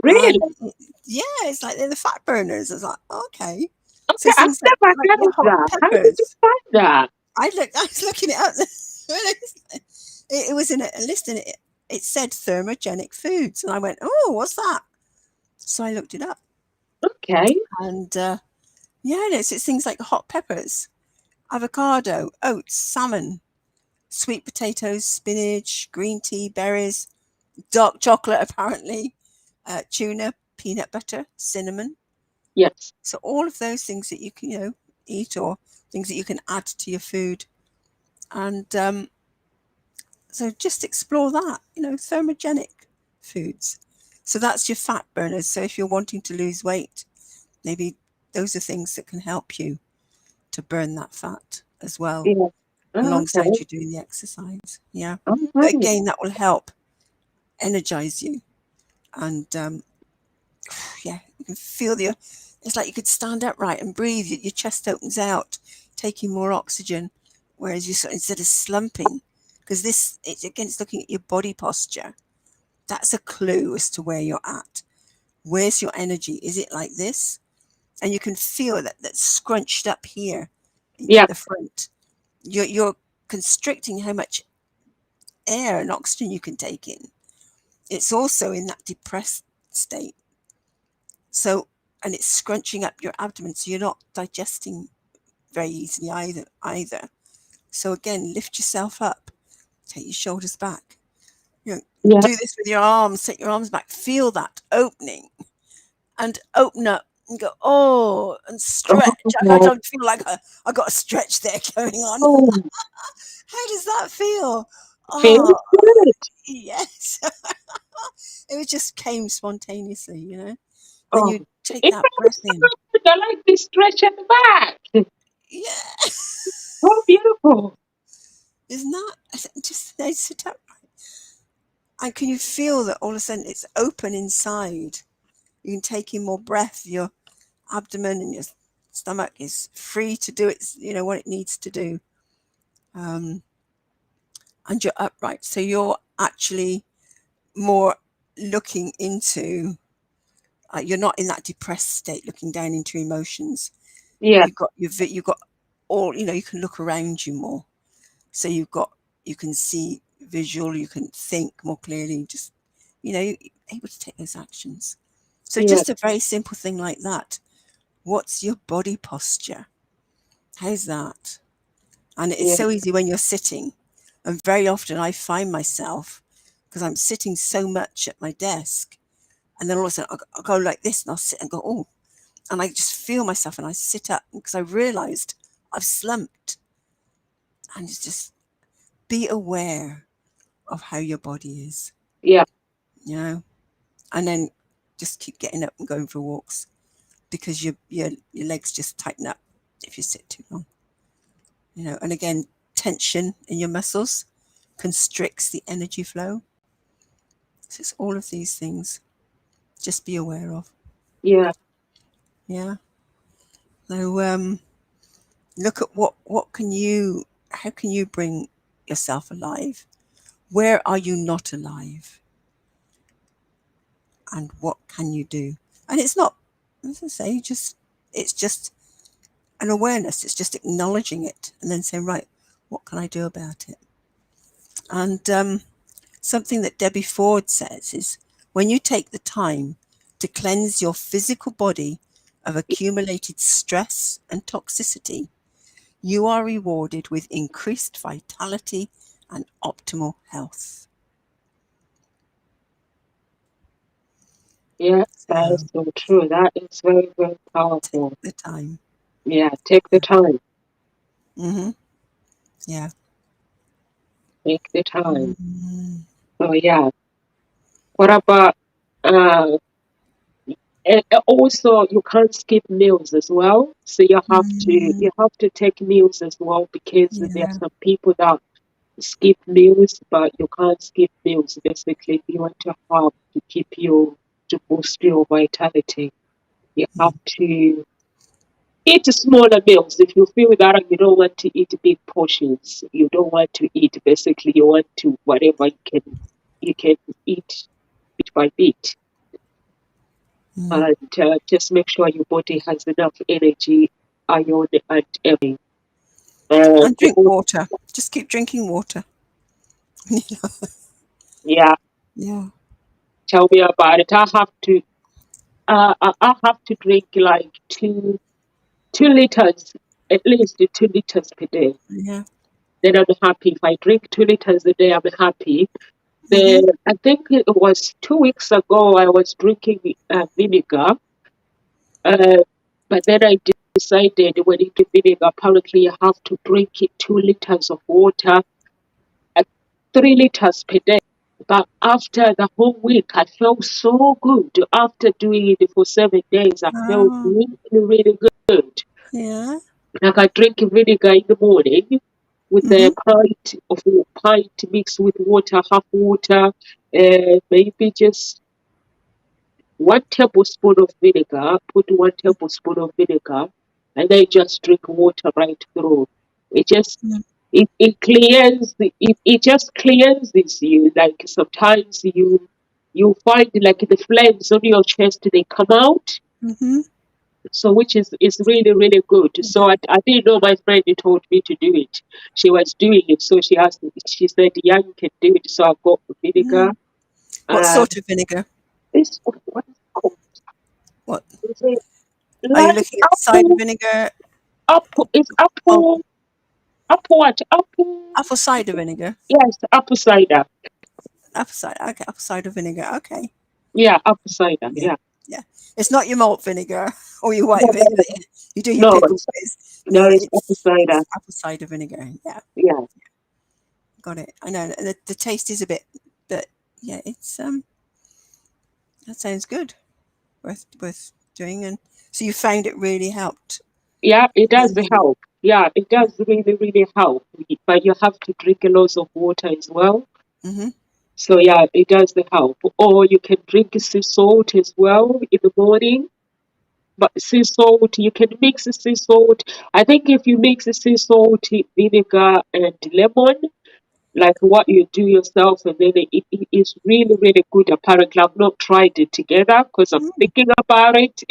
Really? And yeah, it's like they're the fat burners. It's like, okay. So Okay, I've things never like your heard hot that. How did you peppers. find that? I was looking it up. It was in a list, and it said Thermogenic Foods. And I went, oh, what's that? So I looked it up. Okay. And yeah, it's things like hot peppers, avocado, oats, salmon, sweet potatoes, spinach, green tea, berries, dark chocolate, apparently, tuna, peanut butter, cinnamon. Yes. So all of those things that you can, eat, or things that you can add to your food. And so just explore that, thermogenic foods. So that's your fat burners. So if you're wanting to lose weight, maybe those are things that can help you to burn that fat as well, Yeah. alongside Okay. you doing the exercise. Yeah. All But right. again, that will help energize you. And yeah, you can feel it's like you could stand upright and breathe. Your chest opens out, taking more oxygen, whereas instead of slumping, because it's looking at your body posture. That's a clue as to where you're at. Where's your energy? Is it like this? And you can feel that's scrunched up here Yeah. at the front. You're constricting how much air and oxygen you can take in. It's also in that depressed state. So, and it's scrunching up your abdomen, so you're not digesting very easily either. So again, lift yourself up, take your shoulders back. Yeah. Do this with your arms, take your arms back, feel that opening, and open up and go, oh, and stretch. I Oh, don't feel like I got a stretch there going on. oh, How does that feel? feels Oh, good. yes. It just came spontaneously, Then Oh, you take it that breath feels in. good. I like the stretch at the back. Yeah. So beautiful. Isn't that just they sit up? And can you feel that all of a sudden it's open inside? You can take in more breath. Your abdomen and your stomach is free to do its, what it needs to do. And you're upright. So you're actually more looking into, you're not in that depressed state, looking down into emotions. Yeah. You've got all, you can look around you more. So you can see visual, you can think more clearly, just, you're able to take those actions. So Yeah. just a very simple thing like that. What's your body posture? How's that? And it's Yeah. so easy when you're sitting. And very often I find myself, because I'm sitting so much at my desk, and then all of a sudden I'll go like this and I'll sit and go, oh, and I just feel myself and I sit up because I realized I've slumped. And it's just be aware of how your body is, Yeah. and then just keep getting up and going for walks, because your legs just tighten up if you sit too long, and again, tension in your muscles constricts the energy flow. So it's all of these things, just be aware of. Yeah. Yeah. So look at how can you bring yourself alive? Where are you not alive? And what can you do? And it's not, as I say, it's just an awareness. It's just acknowledging it and then saying, right, what can I do about it? And something that Debbie Ford says is, when you take the time to cleanse your physical body of accumulated stress and toxicity, you are rewarded with increased vitality and optimal health. Yeah. That So is so true. That is very, very powerful. take the time. Yeah. Take the time. Mm-hmm. Yeah. Take the time. Mm-hmm. Oh, yeah. What about, and also you can't skip meals as well. So you have to take meals as well, because there are Yeah. some people that skip meals, but you can't skip meals. Basically, if you want to have to boost your vitality, you have to Eat smaller meals. If you feel that you don't want to eat big portions, you don't want to eat, basically you want to whatever you can eat bit by bit. And just make sure your body has enough energy, iron, and everything. And drink water. Just keep drinking water. Yeah, Yeah. tell me about it. I have to drink like 2 liters, at least 2 liters per day. Yeah. Then I'm happy. If I drink 2 liters a day, I'm happy. Mm-hmm. Then I think it was 2 weeks ago I was drinking vinegar. But then I decided when you drink vinegar, apparently you have to drink it 2 liters of water, 3 liters per day. But after the whole week, I felt so good. After doing it for 7 days, I felt Oh, really, really good. yeah. Like I drink vinegar in the morning with Mm-hmm. a pint mixed with water, half water, maybe just 1 tablespoon of vinegar, put 1 tablespoon of vinegar, and then just drink water right through. It just it just cleanses you. Like sometimes you find like the flames on your chest they come out. Mm-hmm. So which is really, really good. So I didn't know my friend told me to do it. She was doing it, so she asked me, she said, yeah, you can do it. So I got vinegar. What Uh sort of vinegar? this what is it called? What Is it are you like looking at? Cider vinegar? it's Oh, apple what? Apple, apple cider vinegar. yes, apple cider. Apple cider. Okay, apple cider vinegar. Okay. Yeah, apple cider, Yeah. yeah. Yeah. It's not your malt vinegar or your white No, vinegar that you do your no, pickles with. no, No, it's apple cider. it's apple cider vinegar. Yeah, Yeah. got it. I know the taste is a bit, but yeah, it's that sounds good. Worth doing. And so you found it really helped. Yeah, it does help. Yeah, it does really, really help. But you have to drink a lot of water as well. Mm-hmm. So yeah, it does help. Or you can drink sea salt as well in the morning. But sea salt, you can mix sea salt. I think if you mix sea salt, vinegar, and lemon, like what you do yourself, and then it is really, really good. Apparently, I've not tried it together because I'm thinking about it.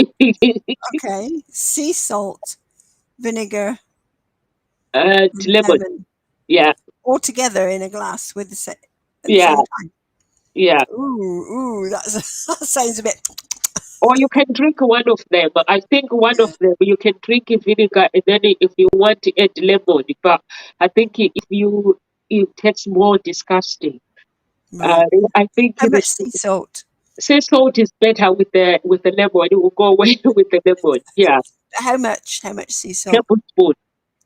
Okay, sea salt, vinegar, And and lemon, lemon yeah, all together in a glass with at the yeah, same time. yeah. Ooh, that sounds a bit. Or you can drink one of them. I think one of them you can drink vinegar, and then if you want to add lemon. But I think if it tastes more disgusting. Right. I think How the much sea salt? sea salt is better with the lemon. It will go away with the lemon. Yeah, How much? How much sea salt? tablespoon.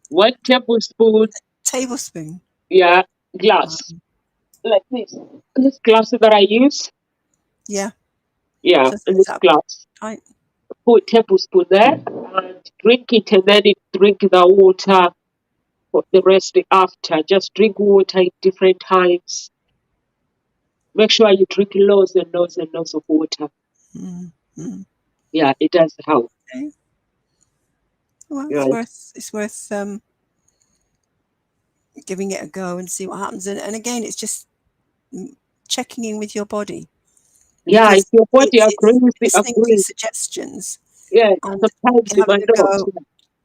1 tablespoon. Tablespoon. Yeah, Wow. glass like this. This glass that I use. Yeah. Yeah, So in it's this up glass. tight. Put tablespoon there and drink it, and then drink the water for the rest after. Just drink water at different times. Make sure you drink loads and loads and loads of water. Mm-hmm. Yeah, it does help. Okay. Well, Yeah, it's worth giving it a go and see what happens. And again, it's just checking in with your body yeah. If because your body it's listening to agrees. suggestions Yeah, and sometimes it having might a not. go.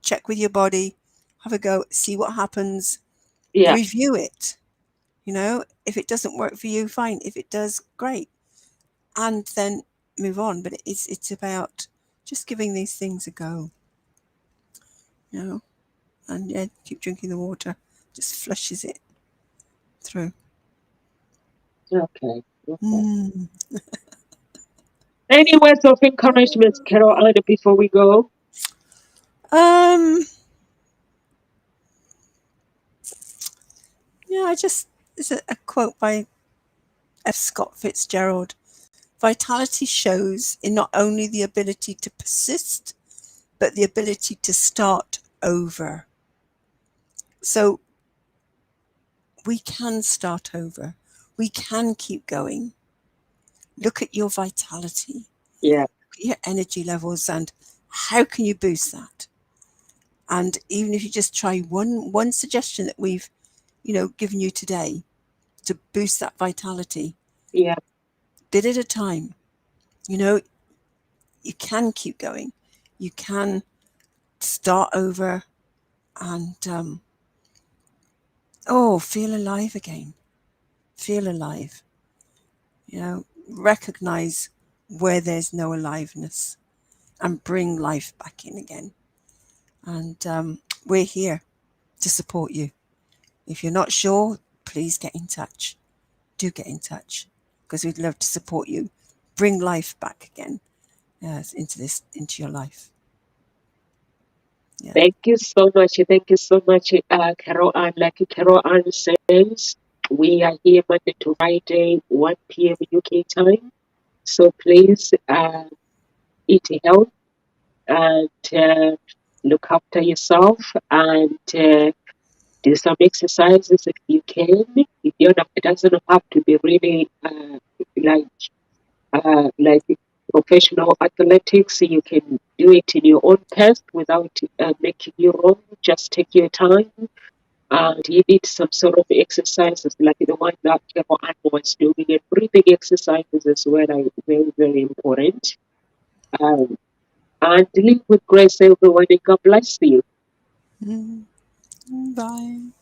Check with your body, have a go, see what happens, Yeah, review it. You know, if it doesn't work for you, fine. If it does, great, and then move on. But it's about just giving these things a go. You know, and yeah, keep drinking the water. Just flushes it through. okay. Mm. Any words of encouragement, Carol, before we go? Um. Yeah, there's a quote by F. Scott Fitzgerald. Vitality shows in not only the ability to persist, but the ability to start over. So we can start over. We can keep going. Look at your vitality, Yeah, look at your energy levels, and how can you boost that? And even if you just try one suggestion that we've, given you today to boost that vitality, Yeah. bit at a time, you can keep going. You can start over and, feel alive again. Feel alive. Recognize where there's no aliveness and bring life back in again. And we're here to support you. If you're not sure, please get in touch. Do get in touch, because we'd love to support you. Bring life back again into your life. Yeah. Thank you so much. Thank you so much, Carol Ann. Like Carol Ann says, we are here Monday to Friday, 1 p.m. UK time. So please eat health and look after yourself and do some exercises if you can. If you're not, it doesn't have to be really like professional athletics. You can do it in your own pace without making you wrong. Just take your time. And you need some sort of exercises like the one that Carol Ann was doing, and breathing exercises as well are very, very important. And live with grace, everyone, and God bless you. Bye.